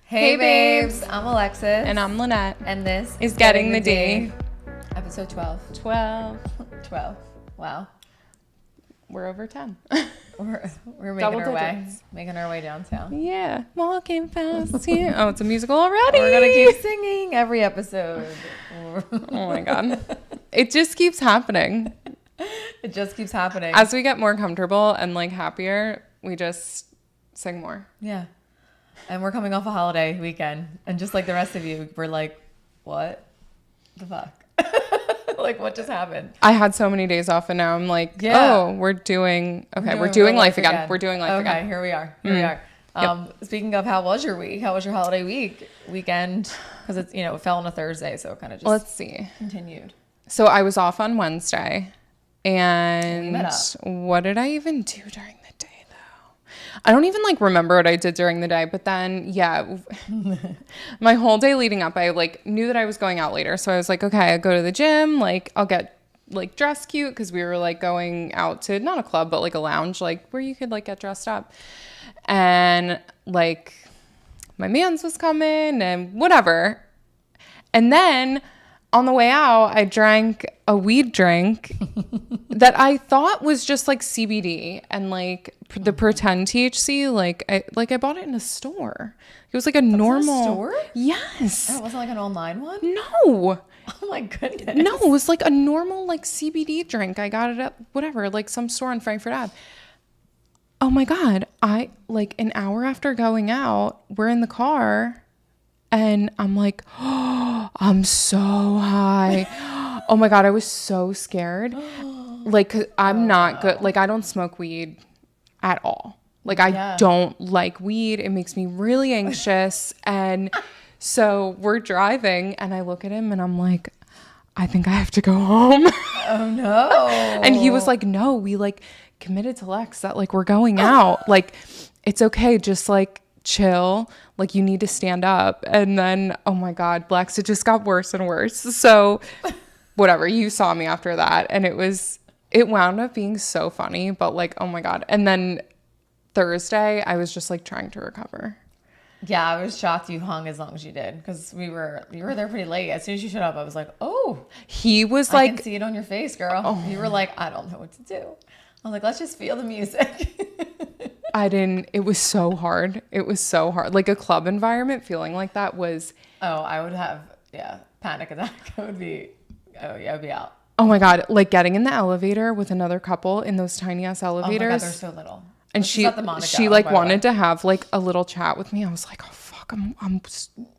Hey babes, I'm Alexis. And I'm Lynette. And this is Getting the D. Episode 12. 12. 12. Wow. We're over 10. We're making our way. Making our way downtown. Yeah. Walking fast here. Oh, it's a musical already. We're going to keep singing every episode. Oh my God. It just keeps happening. It just keeps happening. As we get more comfortable and like happier, we just sing more. Yeah. And we're coming off a holiday weekend. And just like the rest of you, we're like, what the fuck? Like, what just happened? I had so many days off and now I'm like, oh, we're doing life again. We're doing life again. Okay, here we are. Here we are. Yep. Speaking of, how was your week? How was your holiday weekend? Because it's, it fell on a Thursday, so it kind of just Let's see. Continued. So I was off on Wednesday. And we met up. What did I even do during the day though? I don't even like remember what I did during the day, but then my whole day leading up, I like knew that I was going out later. So I was like, okay, I go to the gym, like I'll get like dressed cute because we were like going out to not a club, but like a lounge, like where you could like get dressed up. And like my man's was coming and whatever. And then on the way out, I drank a weed drink that I thought was just like CBD and like the pretend THC. Like I bought it in a store. It was like a normal store. Yes. Oh, it wasn't like an online one. No. Oh my goodness. No, it was like a normal like CBD drink. I got it at whatever, like some store on Frankfurt Ave. Oh my God. I like an hour after going out, we're in the car. And I'm like, oh, I'm so high. Oh my God, I was so scared. Like, 'cause I'm not good. Like, I don't smoke weed at all. Like, I don't like weed. It makes me really anxious. And so we're driving and I look at him and I'm like, I think I have to go home. Oh no. And he was like, no, we like committed to Lex that like we're going out. Like, it's okay. Just like chill. Like you need to stand up. And then, oh my God, Lex, it just got worse and worse. So whatever, you saw me after that. And it wound up being so funny, but like, oh my God. And then Thursday, I was just like trying to recover. Yeah, I was shocked you hung as long as you did because you were there pretty late. As soon as you showed up, I was like, oh. He was like, I can see it on your face, girl. Oh. You were like, I don't know what to do. I was like, let's just feel the music. It was so hard. It was so hard. Like a club environment, feeling like that was. Oh, I would have, panic attack. I'd be out. Oh my God. Like getting in the elevator with another couple in those tiny ass elevators. Oh my God, they're so little. And she like wanted to have like a little chat with me. I was like, oh fuck,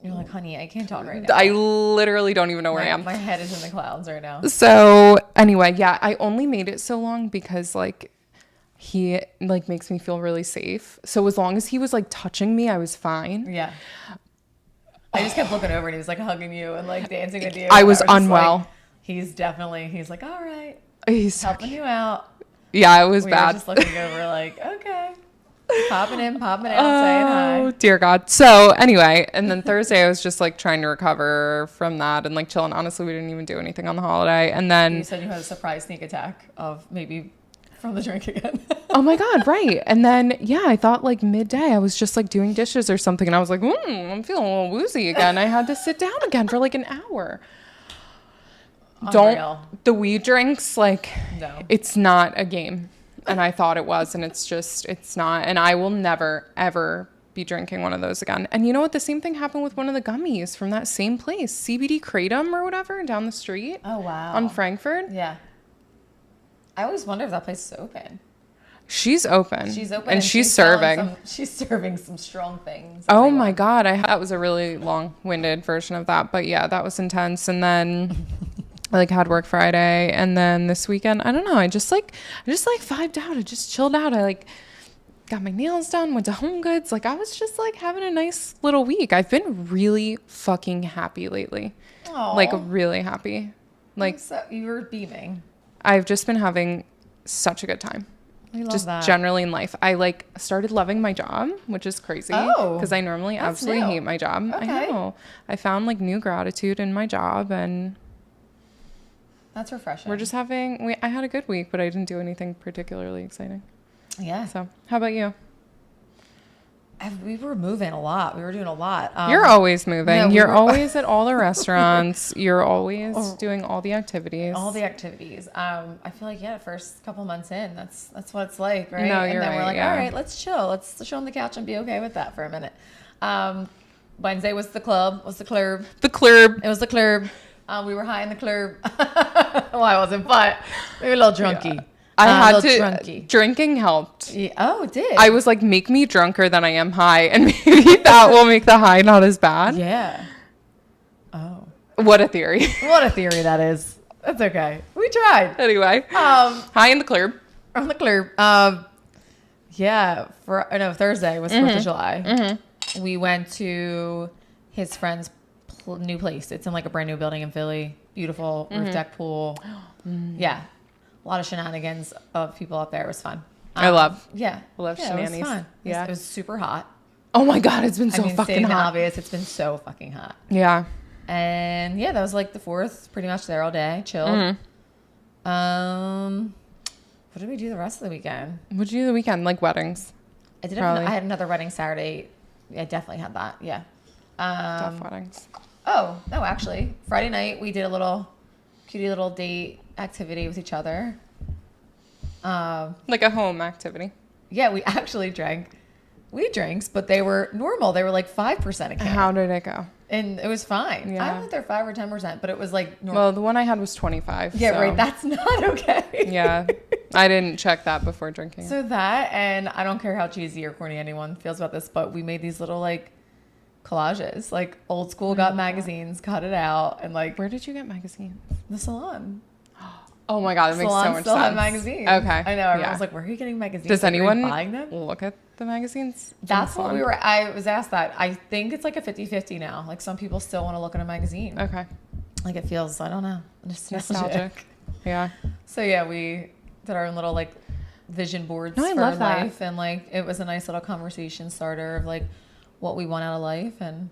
You're like, honey, I can't talk right now. I literally don't even know where I am. My head is in the clouds right now. So anyway, I only made it so long because like he like makes me feel really safe. So as long as he was like touching me, I was fine. Yeah. I just kept looking over and he was like hugging you and like dancing with you. I was unwell. Like, he's like, all right. He's helping you out. Yeah, it was we bad. Were just looking over like, okay. Popping in, saying hi. Oh, dear God. So anyway, and then Thursday I was just like trying to recover from that and like chilling. Honestly, we didn't even do anything on the holiday. And then you said you had a surprise sneak attack of maybe from the drink again. Oh my God, right. And then, I thought like midday I was just like doing dishes or something. And I was like, I'm feeling a little woozy again. I had to sit down again for like an hour. Unreal. The weed drinks, like, no. It's not a game. And I thought it was, and it's not. And I will never, ever be drinking one of those again. And you know what? The same thing happened with one of the gummies from that same place, CBD Kratom or whatever, down the street. Oh, wow. On Frankfurt. Yeah. I always wonder if that place is open. She's open. And she's serving. She's serving some strong things. Oh my God. That was a really long-winded version of that. But yeah, that was intense. And then I like had work Friday. And then this weekend, I don't know. I just vibed out. I just chilled out. I like got my nails done, went to Home Goods. Like I was just like having a nice little week. I've been really fucking happy lately. Aww. Like really happy. Like so you were beaming. I've just been having such a good time. I love just that. Generally in life. I like started loving my job, which is crazy because I normally absolutely hate my job. Okay. I know. I found like new gratitude in my job and that's refreshing. We're just having, I had a good week, but I didn't do anything particularly exciting. Yeah. So how about you? We were moving a lot. We were doing a lot. You're always moving. no, we You're were- always at all the restaurants. You're always doing all the activities. All the activities. I feel like, the first couple months in, that's what it's like, right? No, and you're then we're right, like, yeah. all right, let's chill. Let's chill on the couch and be okay with that for a minute. Wednesday was the club. Was the club. The club. It was the club. We were high in the club. Well, I wasn't, but maybe a little drunky. Yeah. I had little to. drunky. Drinking helped. Yeah. Oh, it did. I was like, make me drunker than I am high, and maybe that will make the high not as bad. Yeah. Oh. What a theory. What a theory that is. That's okay. We tried. Anyway, high in the club. On the club. Thursday was 4th of July. Mm-hmm. We went to his friend's new place. It's in like a brand new building in Philly. Beautiful roof deck pool. Yeah. A lot of shenanigans of people out there. It was fun. I love It shenanigans. was fun. Yeah. It was super hot. Oh my God, it's been so fucking stating the hot. obvious, it's been so fucking hot. Yeah. And that was like the 4th, pretty much there all day, chilled. What did we do the rest of the weekend? What'd you do the weekend? Like weddings? I had another wedding Saturday. I definitely had that. Yeah. Tough weddings. Oh, no, actually. Friday night, we did a little cutie little date activity with each other. Like a home activity. Yeah, we actually drank weed drinks, but they were normal. They were like 5% a can. How did it go? And it was fine. Yeah. I don't think they're 5 or 10%, but it was like normal. Well, the one I had was 25. Yeah, so. right. That's not okay. Yeah. I didn't check that before drinking. So that, and I don't care how cheesy or corny anyone feels about this, but we made these little like collages, like old school got magazines, cut it out, and like Where did you get magazines? the salon. Oh my God, that makes so Salon much still sense. had magazines. Okay. I know. Everyone's like, where are you getting magazines? Does Like, are you anyone buying them? look at the magazines? That's what I was asked that. I think it's like a 50-50 now. Like some people still want to look at a magazine. Okay. Like it feels, I don't know, Nostalgic. Yeah. So yeah, we did our own little like vision boards No, I for love that. life. And like, it was a nice little conversation starter of like what we want out of life and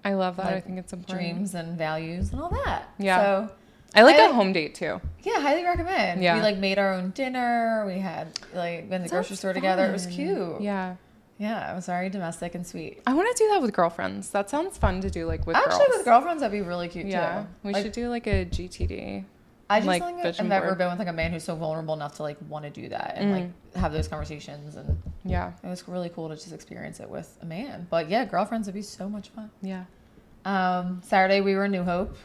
I love that. like, I think it's important. dreams and values and all that. Yeah. So I like a home date too. yeah, highly recommend. Yeah. We like made our own dinner. We had like went to the grocery store together. It was cute. Yeah. Yeah, it was very domestic and sweet. I want to do that with girlfriends. That sounds fun to do like with Actually, girls. with girlfriends, that'd be really cute Yeah. too. We like, should do like a GTD. I just like, don't think vision I've ever board. been with like a man who's so vulnerable enough to like want to do that and like have those conversations, and Yeah. it was really cool to just experience it with a man. But yeah, girlfriends would be so much fun. Yeah. Saturday we were in New Hope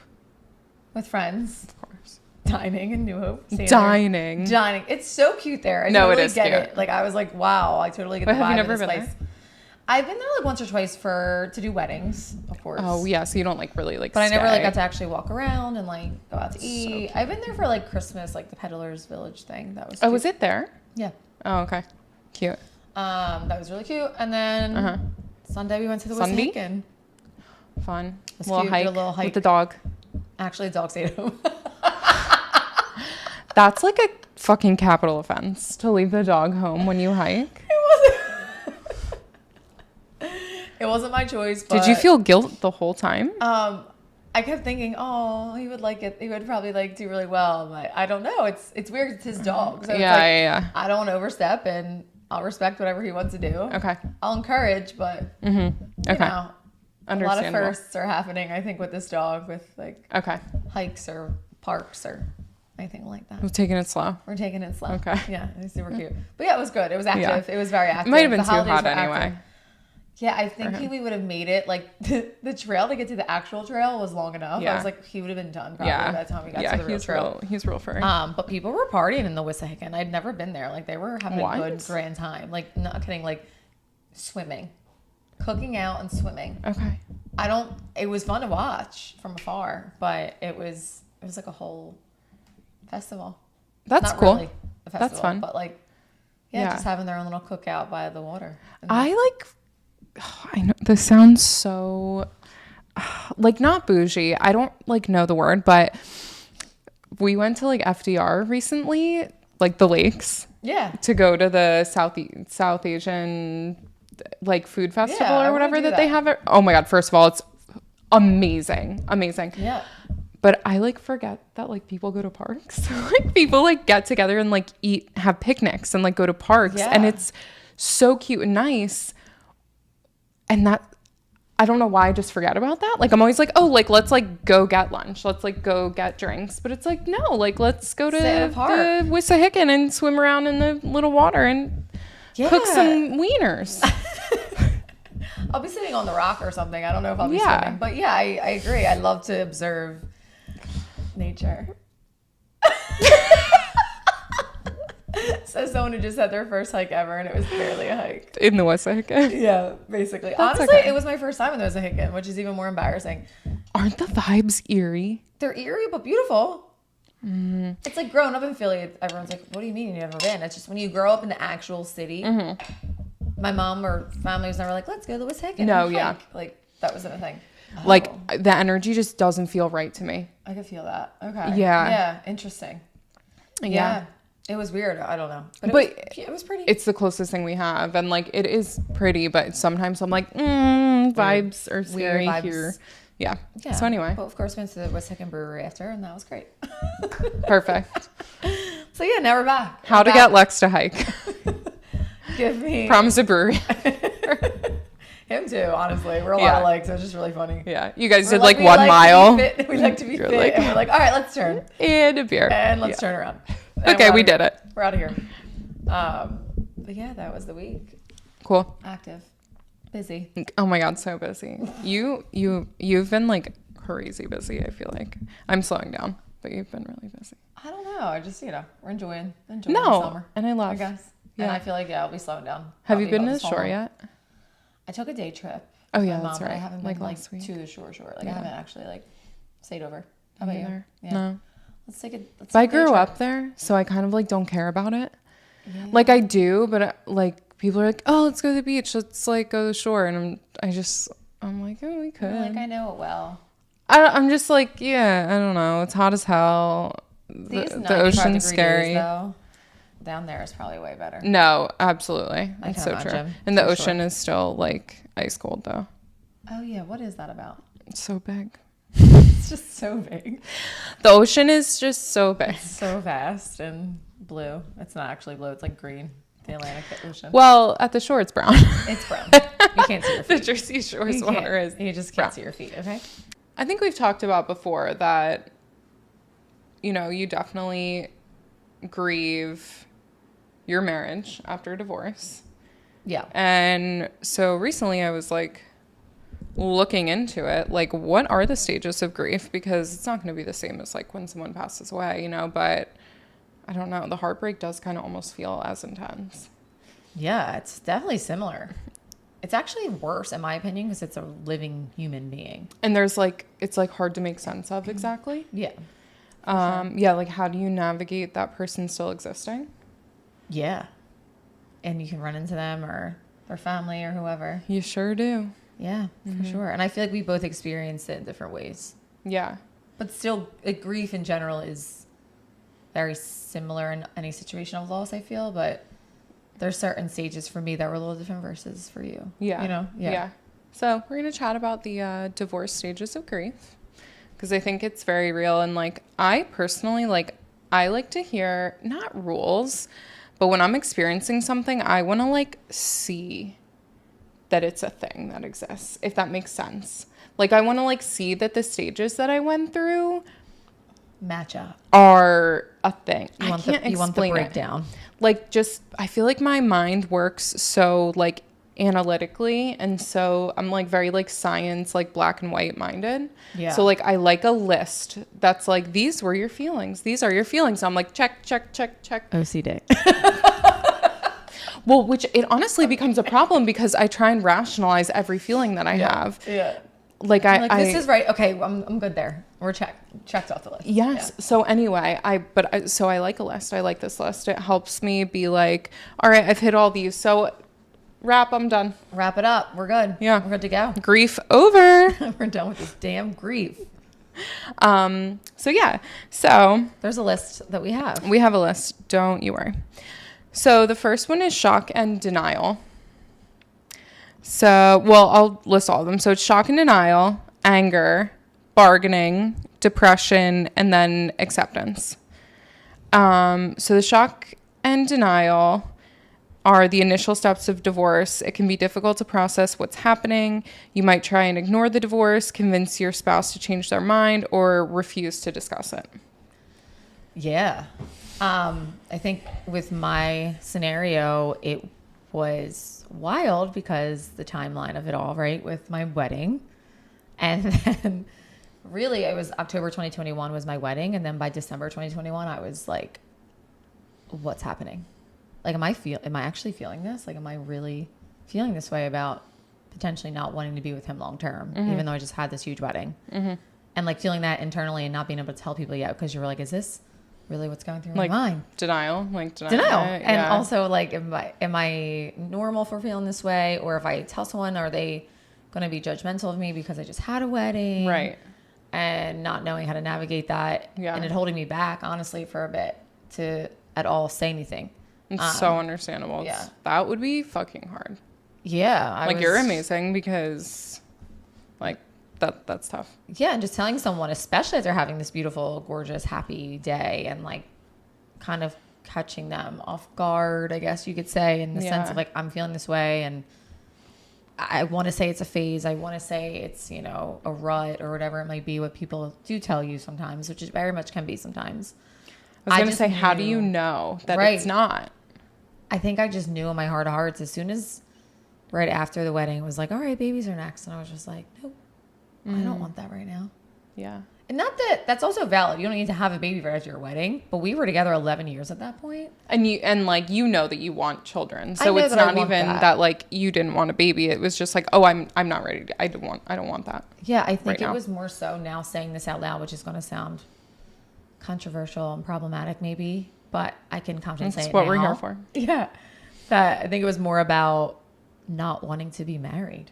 with friends, Of course. dining in New Hope. seeing Dining. Dining. It's so cute there. I No, it totally is get cute. it. Like I was like, wow, I totally get But the have you vibe never of this been place. there? I've been there like once or twice to do weddings, of course. Oh yeah. So you don't like really like. But I never like stay. got to actually walk around and like go out to eat. I've been there for like Christmas, like the Peddlers Village thing. That was Oh, cute. was it there? Yeah. Oh, okay. Cute. That was really cute. And then Sunday we went to the Sunday? Wissahickon. Fun. It's Little cute. Did hike, a little hike. with the dog. Actually, the dog stayed home. That's like a fucking capital offense to leave the dog home when you hike. It wasn't my choice. But, Did you feel guilt the whole time? I kept thinking, oh, he would like it. He would probably like do really well. But I don't know. It's weird. It's his dog. So it's like, Yeah. I don't want to overstep, and I'll respect whatever he wants to do. Okay. I'll encourage, but Okay. you know, a lot of Understandable. firsts are happening, I think, with this dog, with like Okay. hikes or parks or anything like that. We're taking it slow. We're taking it slow. Okay. Yeah, it was super cute. But yeah, it was good. It was active. Yeah. It was very active. It might have been The too holidays hot were active. anyway. Yeah, I think we would have made it like the trail to get to the actual trail was long enough. Yeah. I was like, he would have been done probably by the time we got to the real trail. He's real furry. But people were partying in the Wissahickon. I'd never been there. Like they were having What? a good grand time. Like not kidding. Like swimming, cooking out and swimming. Okay. It was fun to watch from afar, but it was like a whole festival. That's Not cool. really a festival, That's fun. But like, Yeah. just having their own little cookout by the water. I know this sounds so like not bougie. I don't like know the word, but we went to like FDR recently, like the lakes, Yeah. to go to the South Asian like food festival I or wanna whatever do that they that. have. Oh my God. First of all, it's amazing. Yeah. But I like forget that like people go to parks. Like people like get together and like eat, have picnics and like go to parks. Yeah. And it's so cute and nice. And that, I don't know why I just forget about that. Like, I'm always like, oh, like, let's like go get lunch. Let's like go get drinks. But it's like, no, like, let's go to the Wissahickon and swim around in the little water and cook some wieners. I'll be sitting on the rock or something. I don't know if I'll be swimming. But yeah, I agree. I love to observe nature. So someone who just had their first hike ever, and it was barely a hike. In the Wissahickon? Yeah, basically. That's honestly, okay. It was my first time in the Wissahickon, which is even more embarrassing. Aren't the vibes eerie? They're eerie, but beautiful. Mm. It's like growing up in Philly. Everyone's like, what do you mean you've never been? It's just when you grow up in the actual city. Mm-hmm. My mom or family was never like, let's go to the Wissahickon. No, and yeah. hike. Like, that wasn't a thing. Like, the energy just doesn't feel right to me. I could feel that. Okay. Yeah. Yeah, interesting. Yeah. It was weird. I don't know. But it was pretty. It's the closest thing we have. And, like, it is pretty. But sometimes I'm like, vibes are scary here. Yeah. So, anyway. But, of course, we went to the Wissahickon Brewery after. And that was great. Perfect. So, yeah, now we're back. How to get Lex to hike. Give me. Promise a brewery. Him too, honestly. We're a lot alike, so it's just really funny. Yeah. You guys did like 1 mile. We like to be fit. Like, and we're like, all right, let's turn. And a beer. And let's turn around. Okay, we did it. We're out of here. But yeah, that was the week. Cool. Active. Busy. Oh my God, so busy. You've been like crazy busy, I feel like. I'm slowing down, but you've been really busy. I don't know. I just, we're enjoying the summer. And I love. I guess. Yeah. And I feel like, I'll be slowing down. Have you been to the shore yet? I took a day trip. Oh yeah, that's right. I haven't been to the shore. Like I haven't actually stayed over. How about you? Yeah. No. Let's take a. But I grew up there, so I kind of like don't care about it. Yeah. Like I do, but like people are like, oh, let's go to the beach. Let's like go to the shore, and I'm like, oh, we could. Like I know it well. I'm just like, yeah, I don't know. It's hot as hell. The ocean's scary. Though. Down there is probably way better. No, absolutely. That's so true. And the ocean is still like ice cold though. Oh yeah, what is that about? It's so big. It's just so big. The ocean is just so big. It's so vast and blue. It's not actually blue, it's like green. The Atlantic Ocean. Well, at the shore it's brown. It's brown. You can't see your feet. The Jersey Shore's water is You just can't see your feet, okay? I think we've talked about before that, you definitely grieve your marriage after a divorce. Yeah. And so recently I was like looking into it, like what are the stages of grief? Because it's not going to be the same as like when someone passes away, but I don't know. The heartbreak does kind of almost feel as intense. Yeah, it's definitely similar. It's actually worse in my opinion because it's a living human being. And there's like, it's like hard to make sense of exactly. Yeah. Sure. Yeah. Like how do you navigate that person still existing? Yeah. And you can run into them or their family or whoever. You sure do. Yeah, for sure. And I feel like we both experienced it in different ways. Yeah. But still, grief in general is very similar in any situation of loss, I feel. But there's certain stages for me that were a little different versus for you. Yeah. Yeah. So we're going to chat about the divorce stages of grief. Because I think it's very real. And like, I personally, I like to hear, not rules, but when I'm experiencing something, I want to see that it's a thing that exists, if that makes sense. Like I want to see that the stages that I went through match up, are a thing. You want the breakdown. I feel like my mind works so analytically, and so I'm very science, black and white minded. Yeah. So I like a list that's these were your feelings. These are your feelings. I'm check. OCD. Well, which it honestly becomes a problem because I try and rationalize every feeling that I have. Yeah. This is right. Okay, I'm good there. We're checked off the list. Yes. Yeah. So anyway, I like a list. I like this list. It helps me be all right, I've hit all these. So I'm done. Wrap it up. We're good. Yeah. We're good to go. Grief over. We're done with this damn grief. So there's a list that we have. We have a list. Don't you worry. So the first one is shock and denial. So, I'll list all of them. So it's shock and denial, anger, bargaining, depression, and then acceptance. So the shock and denial, are the initial steps of divorce. It can be difficult to process what's happening. You might try and ignore the divorce, convince your spouse to change their mind, or refuse to discuss it. Yeah. I think with my scenario, it was wild because the timeline of it all, right, with my wedding. And then really it was October 2021 was my wedding. And then by December 2021, I was like, what's happening? Like, am I actually feeling this? Like, am I really feeling this way about potentially not wanting to be with him long term, even though I just had this huge wedding? And like feeling that internally and not being able to tell people yet because you were like, is this really what's going through my mind? Denial. Denial. And also like, am I normal for feeling this way? Or if I tell someone, are they going to be judgmental of me because I just had a wedding? Right. And not knowing how to navigate that. Yeah. And it holding me back, honestly, for a bit to at all say anything. It's so understandable. Yeah. That would be fucking hard. Yeah. You're amazing because like that's tough. Yeah. And just telling someone, especially as they're having this beautiful, gorgeous, happy day and like kind of catching them off guard, I guess you could say, in the sense of like, I'm feeling this way. And I want to say it's a phase. I want to say it's, you know, a rut or whatever it might be, what people do tell you sometimes, which is very much can be sometimes. I was going to say, how do you know that it's not? I think I just knew in my heart of hearts as soon as right after the wedding, it was like, all right, babies are next. And I was just like, nope, I don't want that right now. Yeah. And not that that's also valid. You don't need to have a baby right after your wedding, but we were together 11 years at that point. And you know that you want children. So it's not even that like you didn't want a baby. It was just like, oh, I'm not ready. I don't want that. Yeah. I think it was more so now saying this out loud, which is going to sound controversial and problematic maybe, but I can confidently say it now. That's what we're here for. Yeah. That I think it was more about not wanting to be married.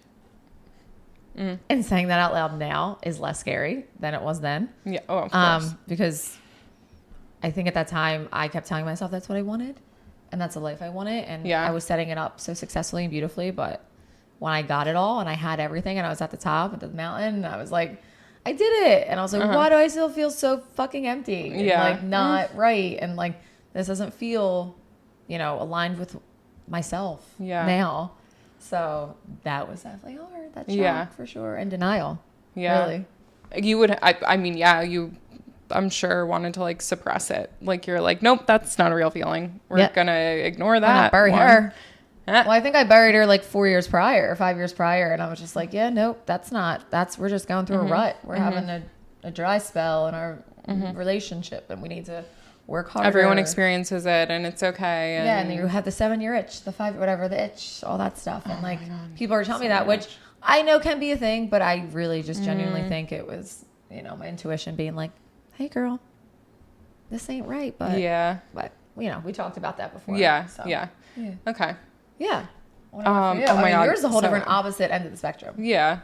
And saying that out loud now is less scary than it was then. Yeah. Oh, of course. Because I think at that time I kept telling myself that's what I wanted and that's the life I wanted. And I was setting it up so successfully and beautifully. But when I got it all and I had everything and I was at the top of the mountain, I was like, I did it. And I was like, why do I still feel so fucking empty? And like not right. And like, this doesn't feel, you know, aligned with myself now. So that was definitely hard. That shock for sure. And denial. Yeah. Really. You would, I mean, you, I'm sure wanted to like suppress it. Like you're like, nope, that's not a real feeling. We're going to ignore that. Why not bury her? Well, I think I buried her like 5 years prior. And I was just like, yeah, nope, we're just going through a rut. We're having a dry spell in our relationship and we need to work harder. Everyone experiences it and it's okay. And and you have the 7-year itch, the 5, whatever, the itch, all that stuff. And like people are telling me that, which I know can be a thing, but I really just genuinely think it was, you know, my intuition being like, hey girl, this ain't right. But you know, we talked about that before. Yeah. Okay. Yeah. Oh my God. Yours is a whole different opposite end of the spectrum. Yeah.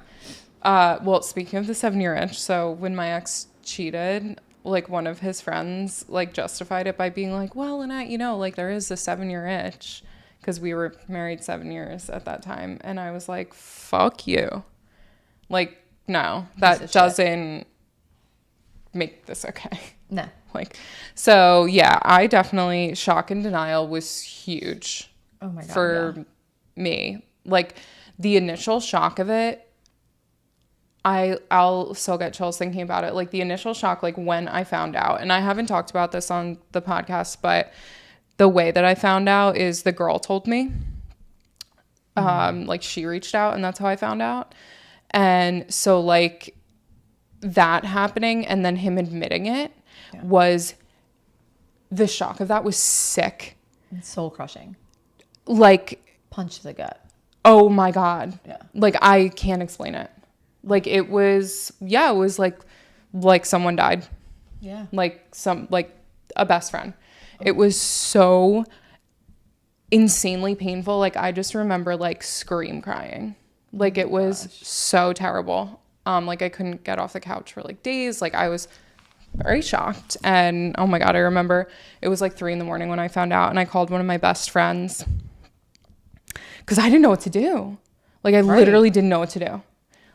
Well, speaking of the 7-year itch, so when my ex cheated, like one of his friends like justified it by being like, well, Lynette, you know, like there is a 7-year itch because we were married 7 years at that time. And I was like, fuck you. Like, no, that doesn't make this okay. No. Like, so yeah, I definitely, shock and denial was huge. Oh my God, for me. Like the initial shock of it, I'll still get chills thinking about it. Like the initial shock, like when I found out, and I haven't talked about this on the podcast, but the way that I found out is the girl told me. Like she reached out and that's how I found out. And so like that happening and then him admitting it was, the shock of that was sick. It's soul crushing. Like punch to the gut. Oh my God. Yeah. Like I can't explain it. Like it was like someone died. Yeah. Like a best friend. It was so insanely painful. Like I just remember like scream crying. Like it was so terrible. Like I couldn't get off the couch for like days. Like I was very shocked. And oh my God, I remember it was like 3 a.m. when I found out and I called one of my best friends because I didn't know what to do. Like I literally didn't know what to do.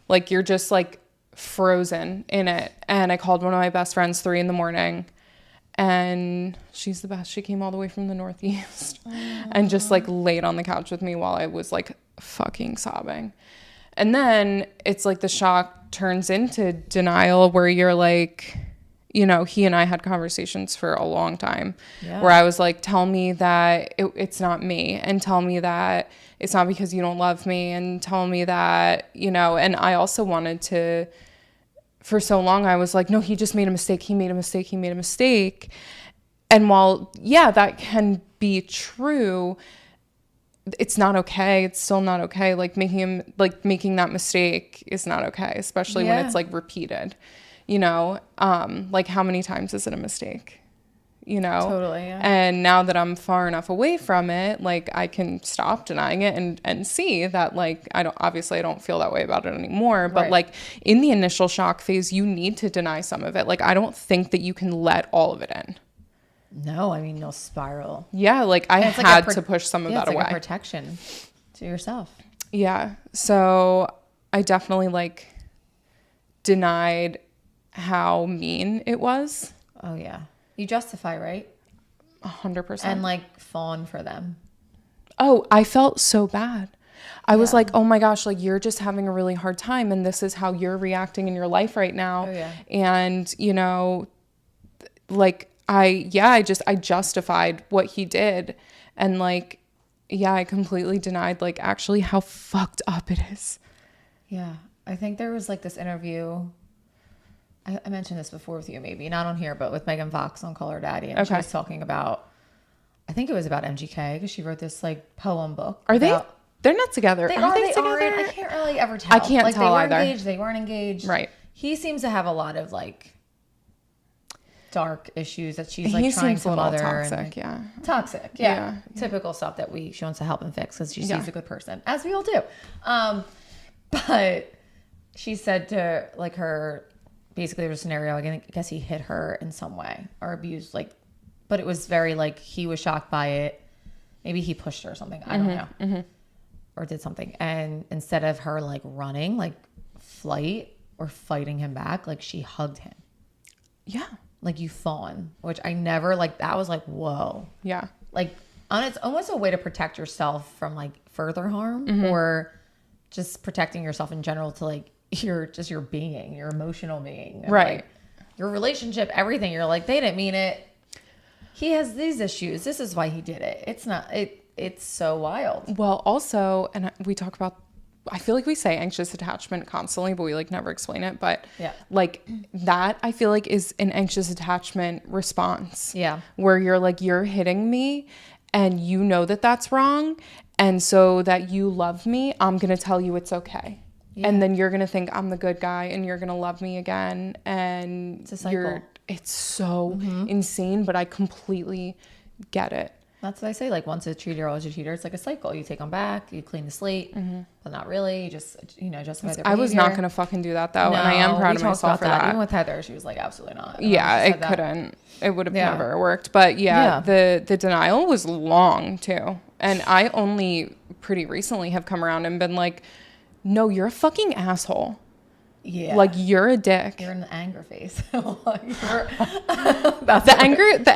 Like you're just like frozen in it. And I called one of my best friends 3 a.m. And she's the best. She came all the way from the Northeast and just like laid on the couch with me while I was like fucking sobbing. And then it's like the shock turns into denial, where you're like, you know, he and I had conversations for a long time where I was like, tell me that it's not me, and tell me that it's not because you don't love me, and tell me that, you know. And I also wanted to, for so long, I was like, no, he just made a mistake. He made a mistake. He made a mistake. And while, yeah, that can be true, it's not okay. It's still not okay. Like making that mistake is not okay, especially when it's like repeated, you know. Like how many times is it a mistake? You know? Totally, yeah. And now that I'm far enough away from it, like I can stop denying it and see that, like, I don't feel that way about it anymore. But like in the initial shock phase, you need to deny some of it. Like, I don't think that you can let all of it in. No, I mean, you'll spiral. Yeah, like I had to push some of that away. It's like a protection to yourself. Yeah. So I definitely like denied how mean it was. Oh yeah. You justify, right? 100%. And like fawn for them. Oh, I felt so bad. I was like, oh my gosh, like you're just having a really hard time, and this is how you're reacting in your life right now. Oh, yeah. And, you know, like I justified what he did. And like, yeah, I completely denied like actually how fucked up it is. Yeah. I think there was like this interview, I mentioned this before with you, maybe not on here, but with Megan Fox on Call Her Daddy. And she was talking about, I think it was about MGK, because she wrote this like poem book. Are they? They're not together. They are they together? aren't. I can't really ever tell. I can't like, tell they were either. Engaged, they weren't engaged. Right. He seems to have a lot of like dark issues that she's like he trying seems to a little mother. toxic, Toxic, yeah. Typical stuff that she wants to help him fix because she's a good person, as we all do. But she said to like her, basically there was a scenario, I guess he hit her in some way or abused, like, but it was very like he was shocked by it. Maybe he pushed her or something. I don't know. Or did something. And instead of her like running, like flight or fighting him back, like she hugged him. Yeah. Like you fawn, which I never like, that was like, whoa. Yeah. Like it's almost a way to protect yourself from like further harm or just protecting yourself in general to like your being, your emotional being. Right. Like, your relationship, everything. You're like, they didn't mean it. He has these issues. This is why he did it. It's so wild. Well, also, and we talk about, I feel like we say anxious attachment constantly, but we like never explain it. But like that, I feel like is an anxious attachment response. Yeah. Where you're like, you're hitting me and you know that that's wrong. And so that you love me, I'm going to tell you it's okay. Yeah. And then you're going to think I'm the good guy and you're going to love me again. And it's a cycle. It's so insane, but I completely get it. That's what I say. Like once a cheater, always a cheater. It's like a cycle. You take them back, you clean the slate, but not really. You just, justify their behavior. I was not going to fucking do that though. No, and I am proud of myself for that. Even with Heather, she was like, absolutely not. Yeah, it couldn't. It would have never worked. But the denial was long too. And I only pretty recently have come around and been like, no, you're a fucking asshole. Yeah. Like you're a dick. You're in the anger phase. The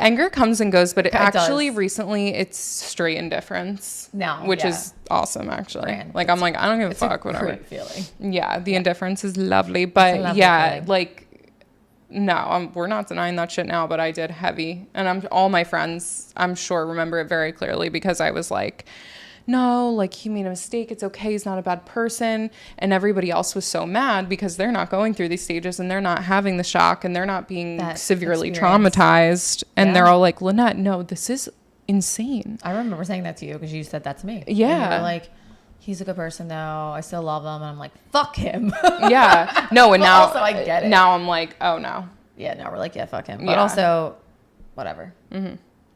anger comes and goes, but recently it's straight indifference. No. Which is awesome actually. Like I'm like, I don't give a fuck, whatever. Great feeling. Yeah, the indifference is lovely. But feeling. Like no, we're not denying that shit now, but I did heavy. And all my friends, I'm sure, remember it very clearly because I was like, no, like he made a mistake. It's okay. He's not a bad person. And everybody else was so mad because they're not going through these stages and they're not having the shock and they're not being severely traumatized. And they're all like, Lynette, no, this is insane. I remember saying that to you because you said that to me. Yeah. And you were like, he's a good person though. I still love him. And I'm like, fuck him. Yeah. No, and now also I get it. Now I'm like, oh no. Yeah, now we're like, yeah, fuck him. But also, whatever.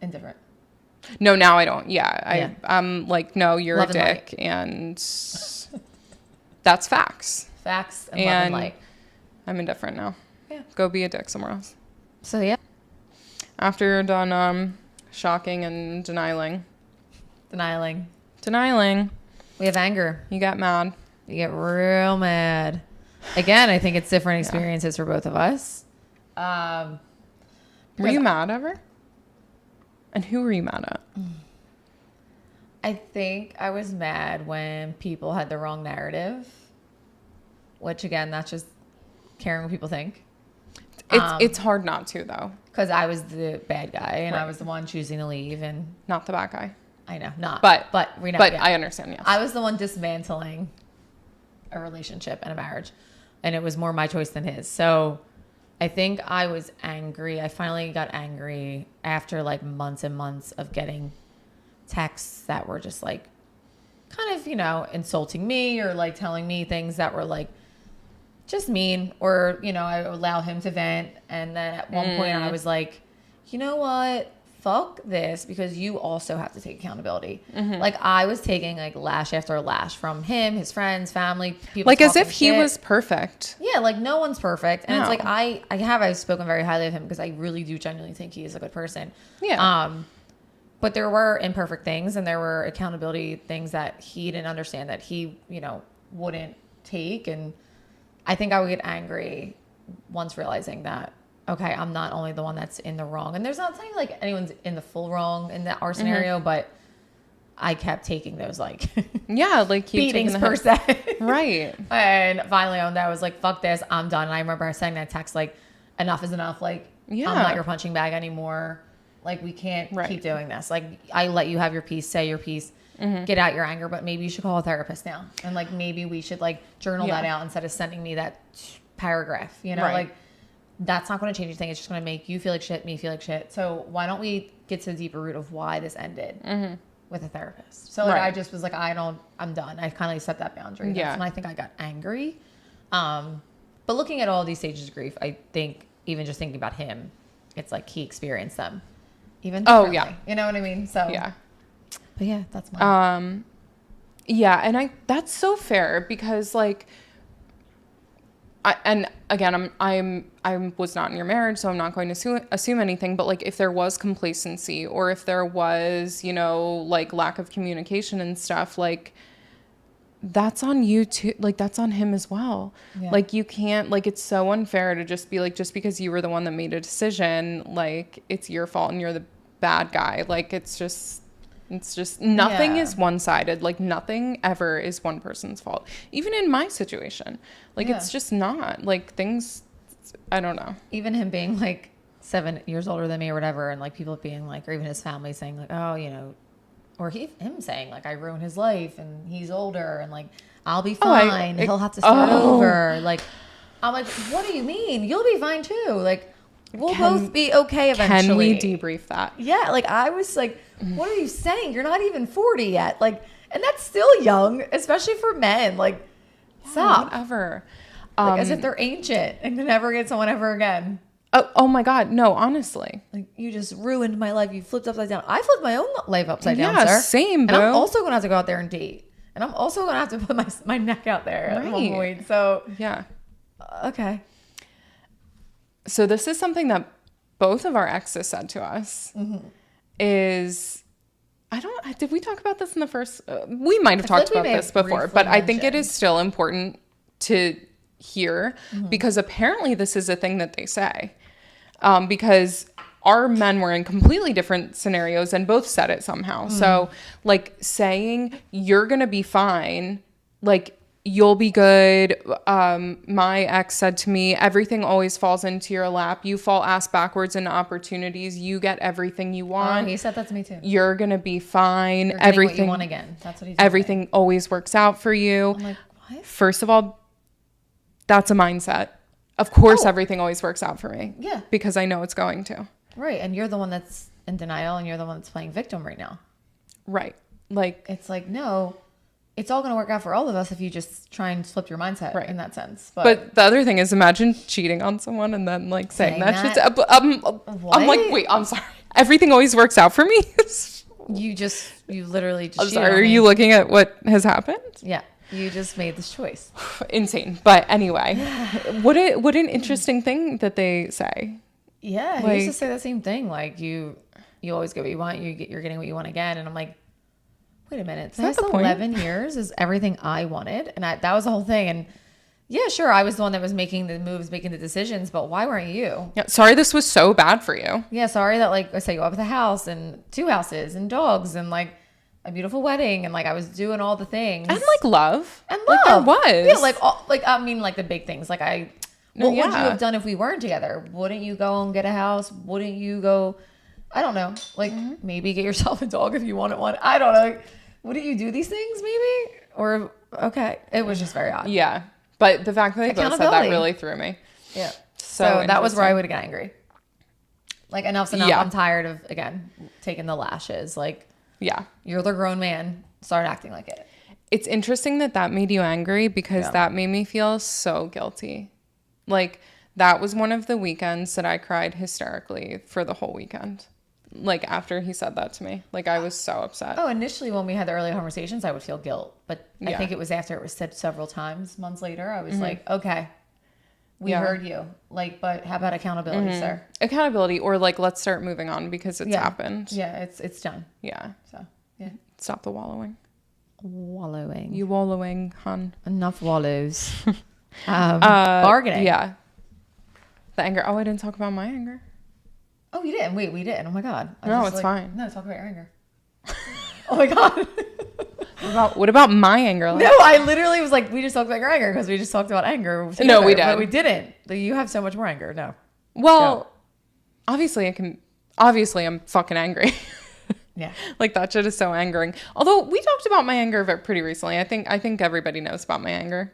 Indifferent. No, now I don't. Yeah. I'm like, no, you're a dick. And that's facts. Facts and love and light. I'm indifferent now. Yeah. Go be a dick somewhere else. So, yeah. After you're done shocking and denying. We have anger. You got mad. You get real mad. Again, I think it's different experiences for both of us. Were you mad ever? And who were you mad at? I think I was mad when people had the wrong narrative, which again, that's just caring what people think. It's hard not to, though. Because I was the bad guy and Right. I was the one choosing to leave, and Not the bad guy. I know, not. But we know. But yeah. I understand, yes. I was the one dismantling a relationship and a marriage, and it was more my choice than his. So I think I was angry. I finally got angry after like months and months of getting texts that were just like kind of, insulting me or like telling me things that were like just mean, or, I would allow him to vent. And then at one point I was like, you know what? Fuck this, because you also have to take accountability. Like I was taking like lash after lash from him, his friends, family, people. Like as if shit. he was perfect. Yeah, like no one's perfect. And No. it's like I've spoken very highly of him because I really do genuinely think he is a good person. Yeah. But there were imperfect things and there were accountability things that he didn't understand, that he, wouldn't take. And I think I would get angry once realizing that, okay, I'm not only the one that's in the wrong. And there's not saying like anyone's in the full wrong in our scenario, but I kept taking those like Yeah, like keep beatings taking per se. Right. And finally on that, I was like, fuck this, I'm done. And I remember I sending that text like, enough is enough. Like, Yeah. I'm not your punching bag anymore. Like, we can't Right. keep doing this. Like, I let you have your piece, say your piece, get out your anger, but maybe you should call a therapist now. And like, maybe we should like journal Yeah. that out instead of sending me that paragraph, Right. like that's not going to change anything. It's just going to make you feel like shit, me feel like shit. So why don't we get to the deeper root of why this ended with a therapist? So like, Right. I just was like, I'm done. I kind of set that boundary. Yeah. That's when I think I got angry. But looking at all these stages of grief, I think even just thinking about him, it's like he experienced them even Oh, differently. yeah. You know what I mean? So Yeah. but yeah, that's mine. Yeah, and that's so fair because like I was not in your marriage, so I'm not going to assume anything, but like if there was complacency or if there was, like lack of communication and stuff, like that's on you too. Like that's on him as well. Yeah. Like you can't, like it's so unfair to just be like, just because you were the one that made a decision, like it's your fault and you're the bad guy. Like it's just nothing Yeah. is one-sided. Like nothing ever is one person's fault. Even in my situation, like Yeah. it's just not like things. I don't know. Even him being like 7 years older than me or whatever, and like people being like, or even his family saying like, oh, or him saying like, I ruined his life and he's older and like, I'll be fine. He'll have to start over. Like, I'm like, what do you mean? You'll be fine too. Like, we'll both be okay eventually. Can we debrief that? Yeah. Like I was like, what are you saying? You're not even 40 yet. Like, and that's still young, especially for men. Like, stop. Whatever. Like, as if they're ancient and can never get someone ever again. Oh my God. No, honestly. Like, you just ruined my life. You flipped upside down. I flipped my own life upside down, Yeah, sir. same, And I'm bro. also going to have to go out there and date. And I'm also going to have to put my neck out there at one Right. point. So, Yeah. Okay. So this is something that both of our exes said to us is, did we talk about this in the first, we might have feel talked like we about may this have before, briefly but I think it mentioned. is still important to hear because apparently this is a thing that they say. Because our men were in completely different scenarios and both said it somehow. So like saying you're going to be fine, like you'll be good. My ex said to me, everything always falls into your lap. You fall ass backwards into opportunities. You get everything you want. He said that to me too. You're going to be fine. You're getting Everything, what you want again. That's what he told me. everything always works out for you. I'm like, what? First of all, that's a mindset. Of course, Oh. everything always works out for me. Yeah. Because I know it's going to. Right. And you're the one that's in denial and you're the one that's playing victim right now. Right. Like, It's like, no, it's all going to work out for all of us if you just try and flip your mindset Right. in that sense. but the other thing is imagine cheating on someone and then like saying Saying that. that? I'm What? like, wait, I'm sorry. Everything always works out for me. you literally just I'm cheated sorry. on Are me. you looking at what has happened? Yeah. You just made this choice. Insane. But anyway, what an interesting thing that they say. Yeah. He used to Like- say the same thing. Like you always get what you want. You're getting what you want again. And I'm like, wait a minute. that Past the point? 11 years is everything I wanted. And that was the whole thing. And Yeah, sure. I was the one that was making the moves, making the decisions, but why weren't you? Yeah, sorry this was so bad for you. Yeah, sorry that like I set you up with a house and 2 houses and dogs and like a beautiful wedding and like I was doing all the things. And like love. And Like love. there was. Yeah, like all, like I mean like the big things. Like what would you yeah. have done if we weren't together? Wouldn't you go and get a house? Wouldn't you go, I don't know, like maybe get yourself a dog if you wanted one. I don't know. Wouldn't you do these things maybe? Or okay. It was just very odd. Yeah. But the fact that they both said that really threw me. Yeah. So that was where I would get angry. Like enough's enough. Yeah. I'm tired of again taking the lashes. Like yeah. You're the grown man. Start acting like it. It's interesting that made you angry because that made me feel so guilty. Like that was one of the weekends that I cried hysterically for the whole weekend. Like after he said that to me, like I was so upset. Oh, initially when we had the early conversations, I would feel guilt, but I think it was after it was said several times, months later, I was like, okay, we heard you. Like, but how about accountability, sir? Accountability, or like let's start moving on because it's happened. Yeah, it's done. Yeah. So yeah, stop the wallowing. Wallowing. You wallowing, hun. Enough wallows. Bargaining. Yeah. The anger. Oh, I didn't talk about my anger. Oh, you didn't? Wait, we didn't. Oh my God. No, it's fine. No, talk about your anger. Oh my God. What about my anger? No, I literally was like, we just talked about your anger because we just talked about anger together, no, we did. But we didn't. Like, you have so much more anger. No. Well, obviously I'm fucking angry. Yeah. Like that shit is so angering. Although we talked about my anger pretty recently. I think everybody knows about my anger,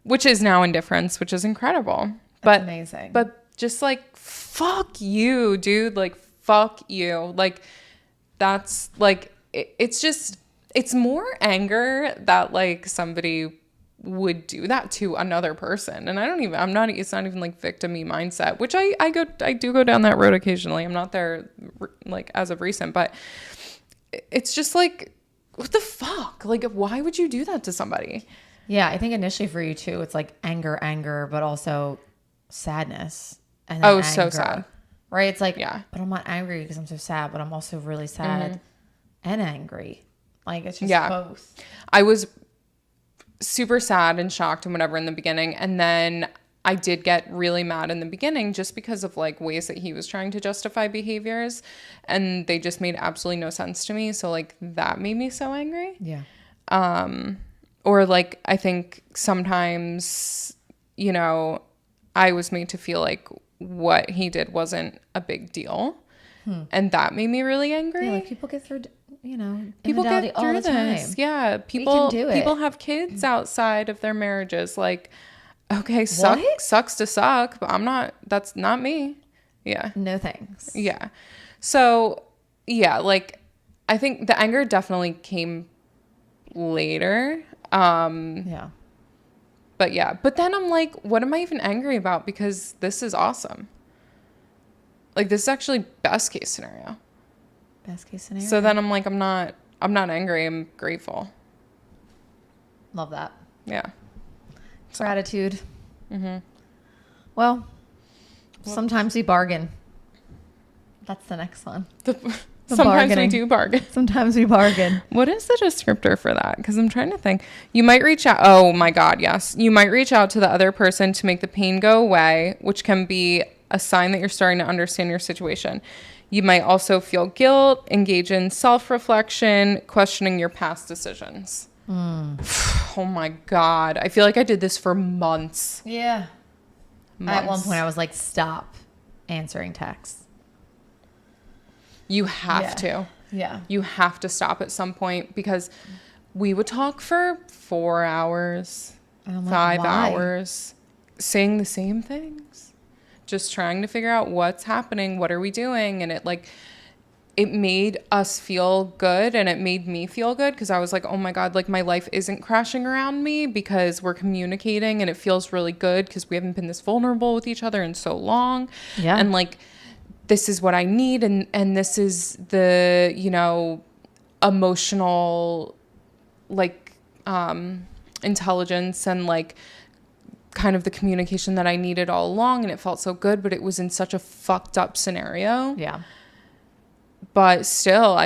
which is now indifference, which is incredible. That's amazing. But just like, fuck you, dude. Like, fuck you. Like, that's like, it's more anger that like somebody would do that to another person. And it's not even like victim-y mindset, which I do go down that road occasionally. I'm not there like as of recent, but it's just like, what the fuck? Like, why would you do that to somebody? Yeah. I think initially for you too, it's like anger, but also sadness. And then anger, so sad. Right? It's like, yeah. But I'm not angry because I'm so sad, but I'm also really sad and angry. Like it's just both. I was super sad and shocked and whatever in the beginning. And then I did get really mad in the beginning just because of like ways that he was trying to justify behaviors. And they just made absolutely no sense to me. So like that made me so angry. Yeah. Or like, I think sometimes, you know, I was made to feel like what he did wasn't a big deal. And that made me really angry. Yeah, like people get through, you know, people get through all the time. this. Yeah. People have kids outside of their marriages. Like, okay, sucks to suck, but that's not me. Yeah. No thanks. Yeah. So yeah, like I think the anger definitely came later. Yeah. But yeah, but then I'm like, what am I even angry about? Because this is awesome. Like this is actually best case scenario. Best case scenario. So then I'm like, I'm not angry. I'm grateful. Love that. Yeah. Gratitude. Well, sometimes we bargain. That's the next one. Sometimes we do bargain. Sometimes we bargain. What is the descriptor for that? Because I'm trying to think. You might reach out. Oh my God, yes. You might reach out to the other person to make the pain go away, which can be a sign that you're starting to understand your situation. You might also feel guilt, engage in self-reflection, questioning your past decisions. Oh my God. I feel like I did this for months. Yeah. At one point I was like, stop answering texts. You have to. Yeah. You have to stop at some point because we would talk for 4 hours, 5 hours, saying the same things. Just trying to figure out what's happening. What are we doing? And it made us feel good and it made me feel good because I was like, oh my God, like my life isn't crashing around me because we're communicating and it feels really good because we haven't been this vulnerable with each other in so long. Yeah. And like, this is what I need. And this is the, you know, emotional, like, intelligence and like kind of the communication that I needed all along. And it felt so good, but it was in such a fucked up scenario. Yeah. But still,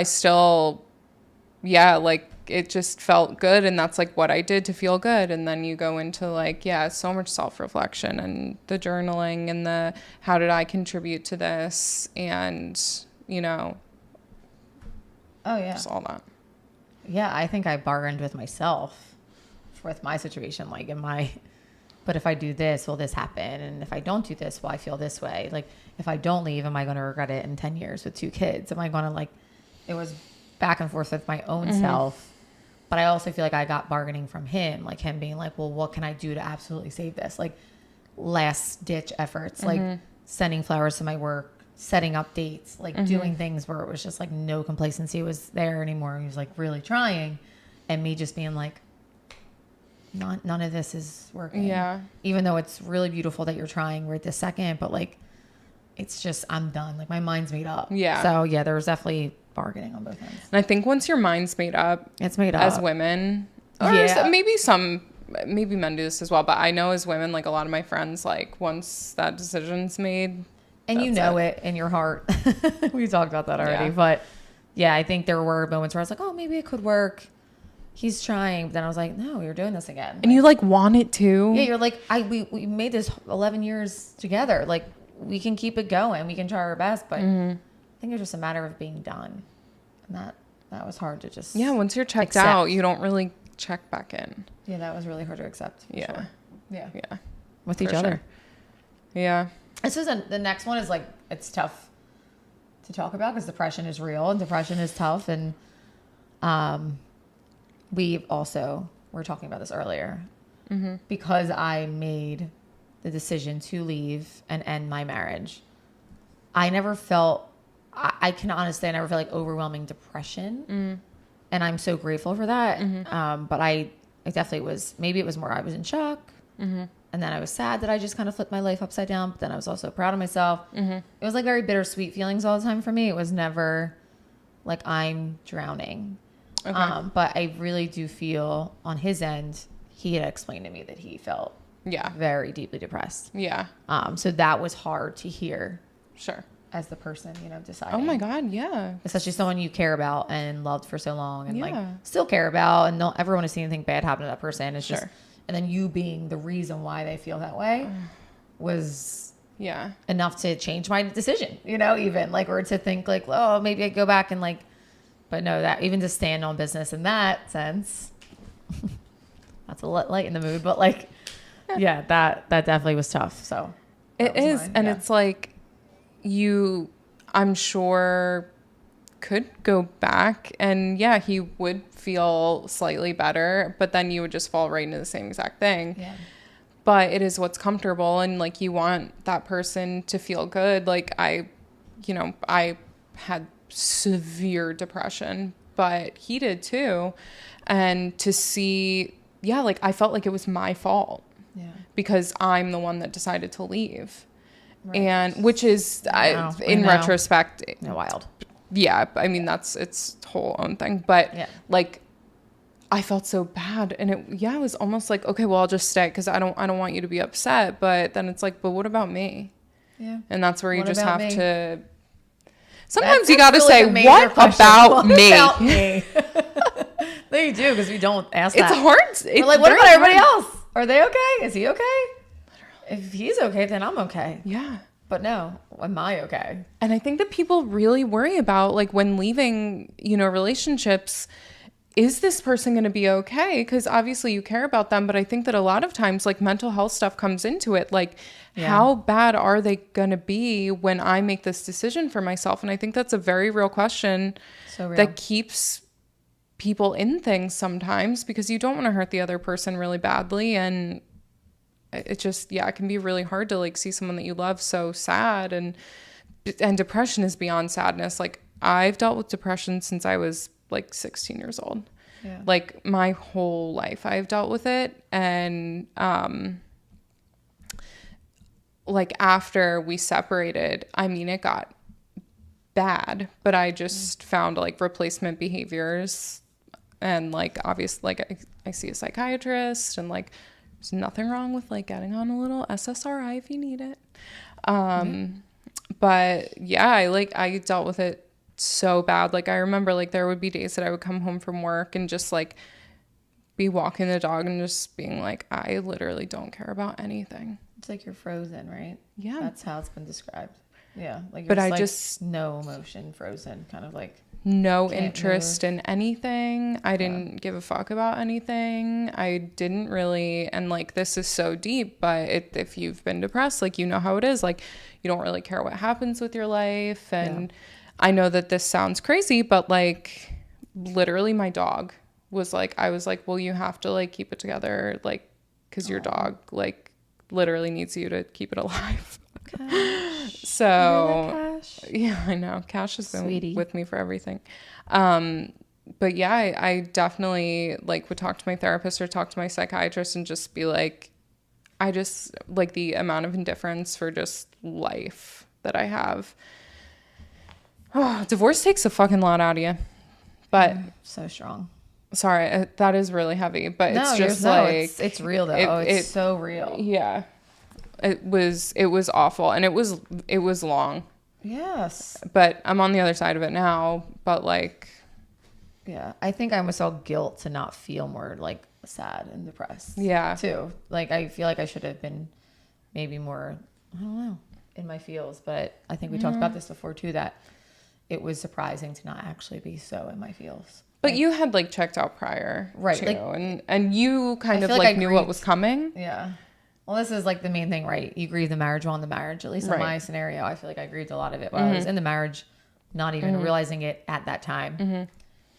yeah, like it just felt good, and that's like what I did to feel good. And then you go into like, yeah, so much self-reflection and the journaling and the how did I contribute to this, and you know, oh yeah, just all that. Yeah, I think I bargained with myself with my situation, like but if I do this, will this happen? And if I don't do this, will I feel this way? Like, if I don't leave, am I going to regret it in 10 years with 2 kids? Am I going to like, it was back and forth with my own self. But I also feel like I got bargaining from him, like him being like, well, what can I do to absolutely save this? Like last ditch efforts, like sending flowers to my work, setting up dates, like doing things where it was just like no complacency was there anymore. He was like really trying, and me just being like, none of this is working. Yeah. Even though it's really beautiful that you're trying right this second, but like, it's just, I'm done. Like my mind's made up. Yeah. So yeah, there was definitely bargaining on both ends. And I think once your mind's made up, it's made up as women, or maybe men do this as well. But I know as women, like a lot of my friends, like once that decision's made, and you know it in your heart. We talked about that already, but yeah, I think there were moments where I was like, oh, maybe it could work. He's trying. But then I was like, no, you're doing this again. And you like want it to. Yeah, you're like, we made this 11 years together. Like we can keep it going. We can try our best. But I think it's just a matter of being done. And that was hard to just once you're checked out, you don't really check back in. Yeah, that was really hard to accept. Yeah. Sure. Yeah. Yeah. With each other. Yeah. This is the next one is like, it's tough to talk about because depression is real and depression is tough. And we also were talking about this earlier because I made the decision to leave and end my marriage. I never felt, I can honestly, I never felt like overwhelming depression. And I'm so grateful for that. But I definitely was, maybe it was more, I was in shock. And then I was sad that I just kind of flipped my life upside down. But then I was also proud of myself. It was like very bittersweet feelings all the time for me. It was never like I'm drowning. Okay. But I really do feel on his end, he had explained to me that he felt very deeply depressed. Yeah. So that was hard to hear. Sure. As the person, deciding. Oh my God, yeah. Especially someone you care about and loved for so long and like still care about and don't ever want to see anything bad happen to that person. It's just, and then you being the reason why they feel that way was enough to change my decision, even like, or to think like, oh, maybe I go back and like, but no, that even to stand on business in that sense, that's a light in the mood, but like, that definitely was tough. So it is. And it's like, I'm sure could go back and he would feel slightly better, but then you would just fall right into the same exact thing. Yeah. But it is what's comfortable, and like you want that person to feel good. Like I had severe depression, but he did too. And to see, like I felt like it was my fault because I'm the one that decided to leave. Right. And which is in retrospect, wild. Yeah. I mean, that's its whole own thing, but like I felt so bad, and it was almost like, okay, well, I'll just stay. 'Cause I don't want you to be upset. But then it's like, but what about me? Yeah. And that's where you just have to, sometimes you got to say, what about me? About me? No, you do. 'Cause we don't ask that. It's hard. We're like, what about everybody else? Are they okay? Is he okay? If he's okay, then I'm okay. Yeah. But no, am I okay? And I think that people really worry about, like, when leaving, relationships, is this person going to be okay? Because obviously you care about them. But I think that a lot of times, like, mental health stuff comes into it. Like, how bad are they going to be when I make this decision for myself? And I think that's a very real question that keeps people in things sometimes, because you don't want to hurt the other person really badly. And it just, it can be really hard to like see someone that you love so sad, and depression is beyond sadness. Like I've dealt with depression since I was like 16 years old. Yeah. Like my whole life I've dealt with it. And, like after we separated, I mean, it got bad, but I just found like replacement behaviors, and like obviously like I see a psychiatrist, and like there's nothing wrong with like getting on a little SSRI if you need it. But I dealt with it so bad. Like, I remember, like, there would be days that I would come home from work and just, like, be walking the dog and just being like, I literally don't care about anything. It's like you're frozen, right? Yeah. That's how it's been described. Yeah. Like, But it's I like just... no emotion, frozen, kind of like... No interest in anything. I didn't give a fuck about anything. I didn't really, and like, this is so deep, but if you've been depressed, like, you know how it is. Like, you don't really care what happens with your life. And I know that this sounds crazy, but like, literally my dog was like, I was like, well, you have to like keep it together, like, because your dog like literally needs you to keep it alive. Cash. So Cash? yeah, I know. Cash has been Sweetie. with me for everything. But yeah, I definitely like would talk to my therapist or talk to my psychiatrist and just be like, I just like the amount of indifference for just life that I have. Oh, divorce takes a fucking lot out of you. But so strong. Sorry, that is really heavy, but No, it's just like it's real though. It's so real. Yeah. It was awful, and it was long. Yes. But I'm on the other side of it now, but like, yeah, I think I almost felt guilt to not feel more like sad and depressed. Yeah. Too. Like, I feel like I should have been maybe more, I don't know, in my feels, but I think we talked about this before too, that it was surprising to not actually be so in my feels. But you had like checked out prior, right? Too, like, and you kind of like knew what was coming. Yeah. Well, this is like the main thing, right? You grieve the marriage while in the marriage. At least in my scenario, I feel like I grieved a lot of it while I was in the marriage, not even realizing it at that time.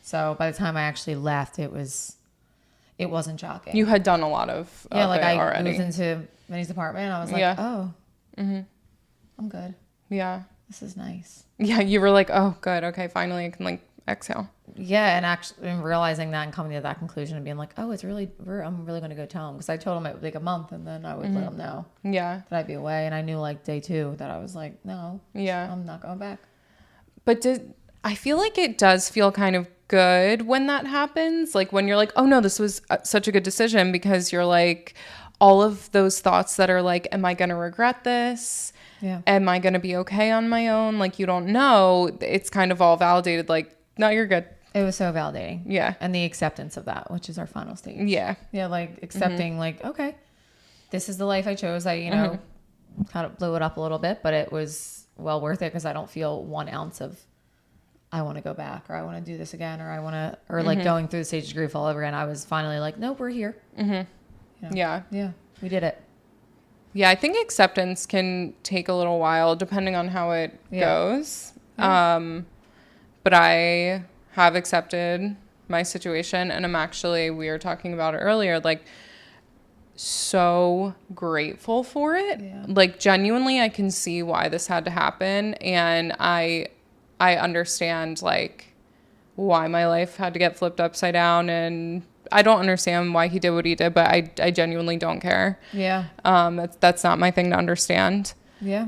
So by the time I actually left, it wasn't shocking. You had done a lot of like I already. moved into Minnie's apartment. And I was like, oh, I'm good. Yeah. This is nice. Yeah, you were like, oh, good. Okay, finally I can like exhale. Yeah, and actually realizing that and coming to that conclusion and being like, oh, I'm really going to go tell him, because I told him it would take a month and then I would let him know. Yeah. That I'd be away, and I knew like day 2 that I was like, no. Yeah. I'm not going back. But I feel like it does feel kind of good when that happens, like when you're like, oh no, this was such a good decision, because you're like, all of those thoughts that are like, am I going to regret this? Yeah. Am I going to be okay on my own? Like, you don't know. It's kind of all validated. Like, no, you're good. It was so validating. Yeah. And the acceptance of that, which is our final stage. Yeah. Yeah, like accepting like, okay, this is the life I chose. I, kind of blew it up a little bit, but it was well worth it, because I don't feel 1 ounce of, I want to go back, or I want to do this again, or I want to, or like going through the stage of grief all over again. I was finally like, nope, we're here. Yeah. Yeah. We did it. Yeah. I think acceptance can take a little while depending on how it goes. Yeah. But I have accepted my situation, and I'm actually, we were talking about it earlier, like so grateful for it. Yeah. Like genuinely, I can see why this had to happen. And I understand like why my life had to get flipped upside down, and I don't understand why he did what he did, but I genuinely don't care. Yeah. That's not my thing to understand. Yeah.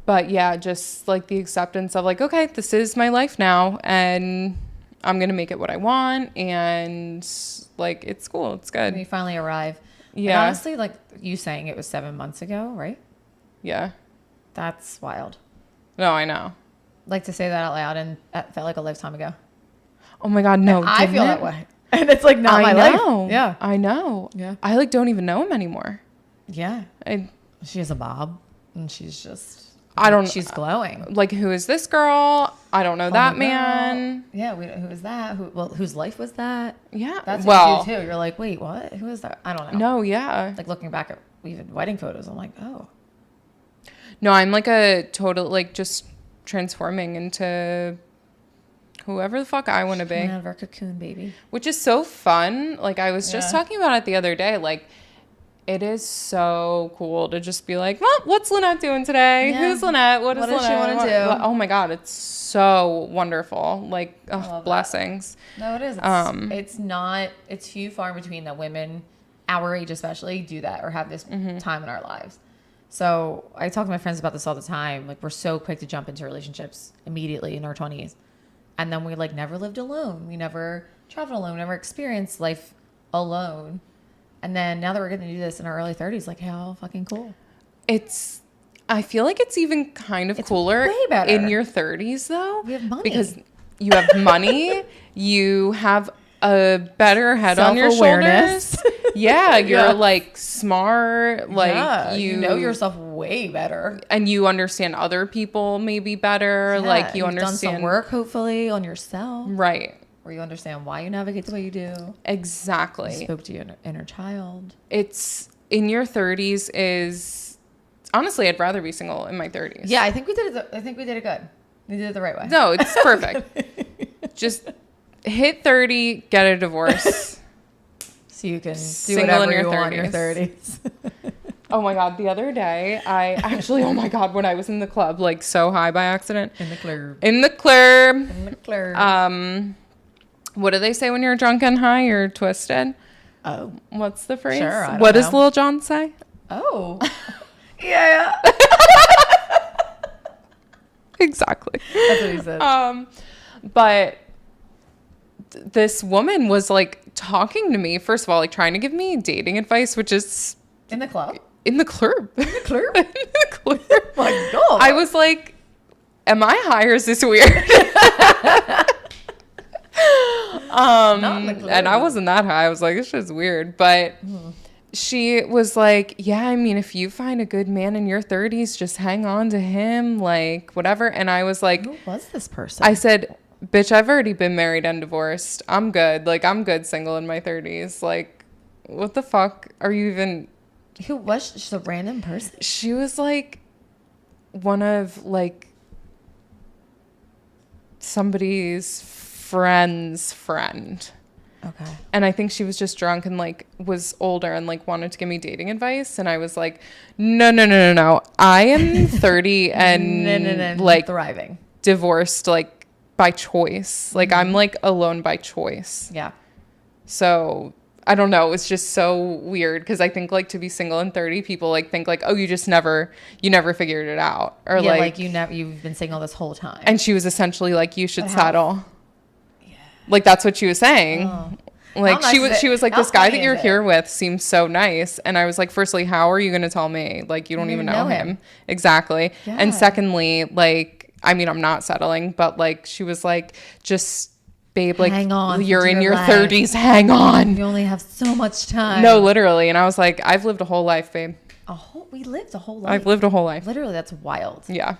But yeah, just like the acceptance of like, okay, this is my life now, and I'm going to make it what I want. And like, it's cool. It's good. When you finally arrive. Yeah. And honestly, like you saying it was 7 months ago, right? Yeah. That's wild. No, I know. Like to say that out loud, and that felt like a lifetime ago. Oh my God. No. I feel that way. And it's like not my life. Yeah. I know. Yeah. I like don't even know him anymore. Yeah. She has a bob, and she's just, she's glowing. Like, who is this girl? I don't know that man. Yeah. Who is that? Whose life was that? Yeah. That's what you do too. You're like, wait, what? Who is that? I don't know. No. Yeah. Like looking back at even wedding photos, I'm like, oh. No, I'm like a total, like just transforming into whoever the fuck I want to be. Out of our cocoon, baby. Which is so fun. Like, I was just talking about it the other day. Like, it is so cool to just be like, well, what's Lynette doing today? Yeah. Who's Lynette? What does she want to do? Oh my God, it's so wonderful. Like, blessings. No, it is. It's few far between that women, our age especially, do that or have this time in our lives. So I talk to my friends about this all the time. Like, we're so quick to jump into relationships immediately in our 20s. And then we like never lived alone. We never traveled alone, never experienced life alone. And then now that we're getting to do this in our early 30s, like, how fucking cool. I feel like it's even kind of cooler way better. in your 30s though. We have money. Because you have money, you have a better head on your shoulders. Yeah, you're like smart, like you know yourself way better. And you understand other people maybe better. Yeah, like you you've understand done some work hopefully on yourself. Right. Where you understand why you navigate the way you do. Exactly. You spoke to your inner child. It's in your 30s is honestly, I'd rather be single in my 30s. Yeah, I think we did it. I think we did it good. We did it the right way. No, it's perfect. Just hit 30, get a divorce. So you can do Single whatever in your you want 30s. in your 30s. Oh my God. The other day, oh my God, when I was in the club, like so high by accident. In the club. In the club. In the club. What do they say when you're drunk and high? You're twisted. Oh. What's the phrase? Sure, I don't what does know. Lil Jon say? Oh. Yeah. Exactly. That's what he said. But this woman was like talking to me, first of all, like trying to give me dating advice, which is In the club? in the club. In the club? In the club. Oh my God. I was like, am I high or is this weird? Not in the club. And I wasn't that high. I was like, this shit's weird. But she was like, yeah, I mean, if you find a good man in your 30s, just hang on to him, like whatever. And I was like, Who was this person? I said, bitch, I've already been married and divorced. I'm good. Like, I'm good single in my 30s. Like, what the fuck are you even... Who was she? She's a random person? She was like one of like somebody's friend's friend. Okay. And I think she was just drunk and like was older and like wanted to give me dating advice. And I was like, no. I am 30 and No. like thriving. divorced like by choice. Like I'm like alone by choice. Yeah. So I don't know. It's just so weird because I think like to be single in 30, people like think like, oh, you never figured it out. Or Yeah, like you've been single this whole time. and she was essentially like, you should But settle. Yeah. Like that's what she was saying. Oh. Like How nice she was like, how this guy funny that you're is it? here with seems so nice. And I was like, firstly, how are you going to tell me? Like, you don't even know him. Exactly. Yeah. And secondly, like, I mean, I'm not settling, but like, she was like, just babe, like Hang on you're to in your your life. 30s. Hang on. You only have so much time. No, literally. And I was like, I've lived a whole life, babe. We lived a whole life. I've lived a whole life. Literally, that's wild. Yeah.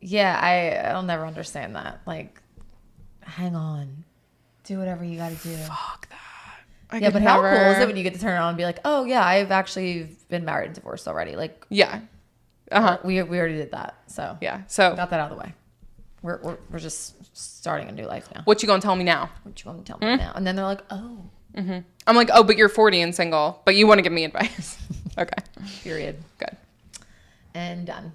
Yeah, I'll never understand that. Like, hang on. Do whatever you got to do. Fuck that. I Yeah, could but how cool never- is it when you get to turn around and be like, oh, yeah, I've actually been married and divorced already. Like, Yeah. Uh-huh. we already did that. So, Yeah. So got that out of the way. We're just starting a new life now. what you gonna tell me now? What you want to tell me now? And then they're like, oh, I'm like, oh, but you're 40 and single, but you want to give me advice. Okay. period. Good. And done.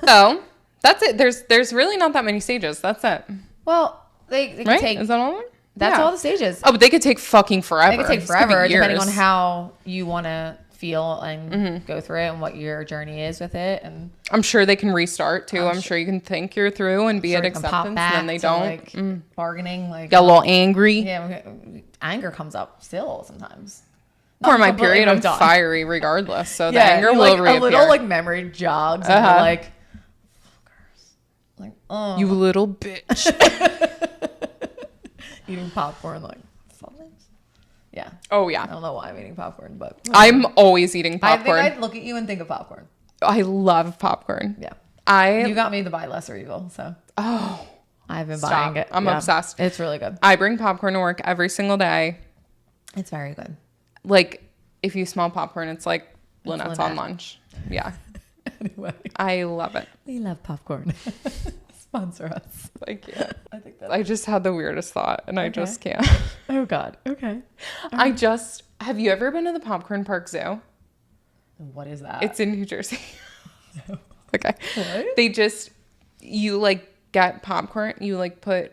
So that's it. There's really not that many stages. That's it. Well, they can Right? take, Is that all of them? that's Yeah. all the stages. Oh, but they could take fucking forever. It could take This could be forever depending on years. how you want to feel and go through it and what your journey is with it. And I'm sure they can restart too. I'm sure you can think you're through and be sure at it can pop acceptance, back and then they to, don't. like, bargaining, like, Get a little angry. yeah, anger comes up still sometimes. For my completely period, I'm moved on. fiery regardless. So the Yeah, anger you, will like, reappear. a little like memory jogs, and you're like, fuckers, like, oh, you little bitch. eating popcorn, like, fuckers. Yeah, Oh I yeah. don't know why I'm eating popcorn, but I'm always eating I think popcorn. I'd look at you and think of popcorn. I love popcorn. Yeah, you got me to buy lesser evil, so Oh, I've been stop. buying it. I'm Yeah. obsessed. It's really good. I bring popcorn to work every single day. It's very good. Like, if you smell popcorn, it's like Lynette's on Lynette. lunch. Yeah. Anyway, I love it. we love popcorn. Sponsor us. Thank you. I think that. I just had the weirdest thought and I Okay. just can't. Oh God. Okay. Have you ever been to the Popcorn Park Zoo? What is that? It's in New Jersey. Okay. What? You like get popcorn, you like put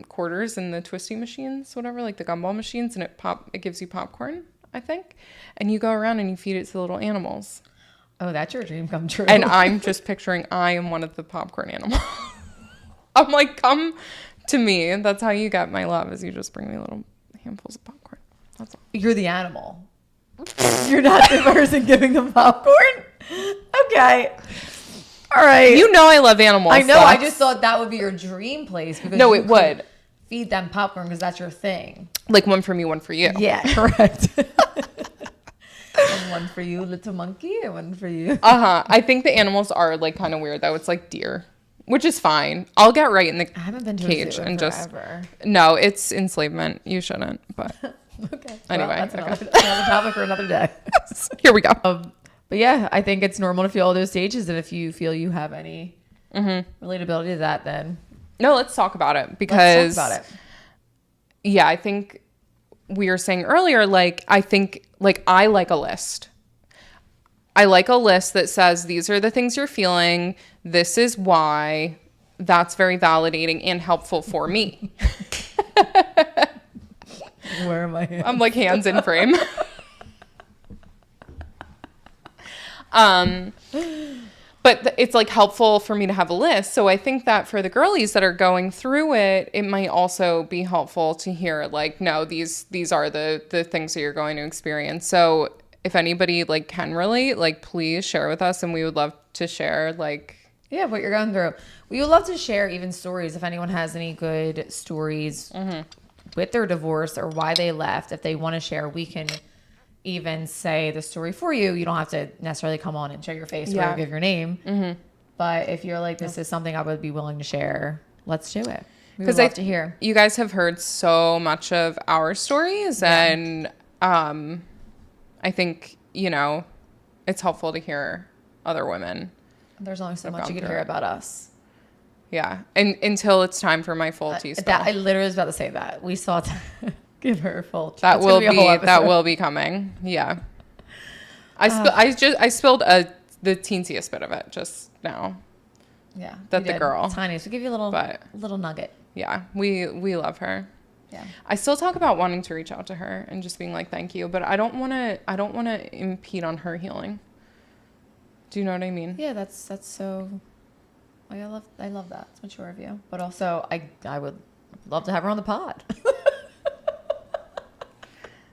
quarters in the twisty machines, whatever, like the gumball machines, and it gives you popcorn, I think. And you go around and you feed it to the little animals. Oh, that's your dream come true. And I'm just picturing I am one of the popcorn animals. I'm like, come to me. That's how you get my love, is you just bring me little handfuls of popcorn. That's all. You're the animal. You're not the person giving them popcorn. Okay. All right. You know I love animals. I know. I just thought that would be your dream place. Because no, it would. Feed them popcorn because that's your thing. Like one for me, one for you. Yeah, correct. And one for you, little monkey, and one for you. I think the animals are like kind of weird though. It's like deer, which is fine. I'll get right in the I haven't been to cage a zoo and forever. No, it's enslavement. You shouldn't. But okay. Anyway, well, that's another topic for another day. Here we go. But yeah, I think it's normal to feel all those stages, and if you feel you have any relatability to that, then no, let's talk about it because let's talk about it. Yeah, I think we were saying earlier, like I think like I like a list. I like a list that says these are the things you're feeling. This is why. That's very validating and helpful for me. Where am I? I'm like hands in frame. But it's like helpful for me to have a list. So I think that for the girlies that are going through it, it might also be helpful to hear like, no, these are the things that you're going to experience. So if anybody like can relate, like please share with us, and we would love to share like what you're going through. We would love to share even stories if anyone has any good stories with their divorce or why they left. If they want to share, we can even say the story for you. You don't have to necessarily come on and show your face or give your name. But if you're like, this is something I would be willing to share, let's do it. We would love to hear. You guys have heard so much of our stories, and I think, you know, it's helpful to hear other women. There's only so much you can hear about us. Yeah. And until it's time for my full tea spill. I literally was about to say that. We saw give her a full tea. That will be coming. Yeah. I spilled the teensiest bit of it just now. Yeah. That the girl. Tiny. So give you a little nugget. Yeah. We love her. Yeah. I still talk about wanting to reach out to her and just being like, thank you, but I don't want to impede on her healing. Do you know what I mean? Yeah, that's so. Like, I love that. It's mature of you, but also I would love to have her on the pod.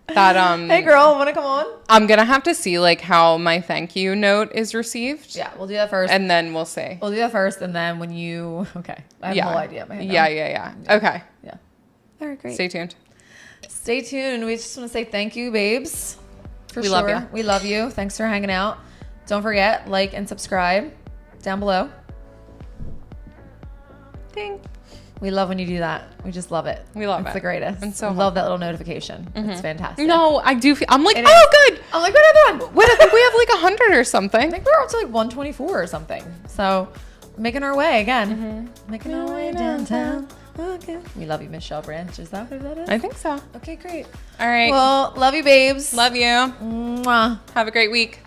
Hey girl, want to come on? I'm gonna have to see like how my thank you note is received. Yeah, we'll do that first, and then we'll see. We'll do that first, and then when you I have no idea. Yeah. Okay. Yeah. All right, great. Stay tuned. Stay tuned. We just want to say thank you, babes. We love you. We love you. Thanks for hanging out. Don't forget, like and subscribe down below. Ding. We love when you do that. We just love it. We love it. It's the greatest. And so we love that little notification. It's fantastic. No, I do feel, I'm like, It good. I'm like, what other one? What, I think we have like 100 or something. I think we're up to like 124 or something. So making our way again. Making our way downtown. Okay. We love you, Michelle Branch. Is that what that is? I think so. Okay, great. All right. Well, love you, babes. Love you. Mwah. Have a great week.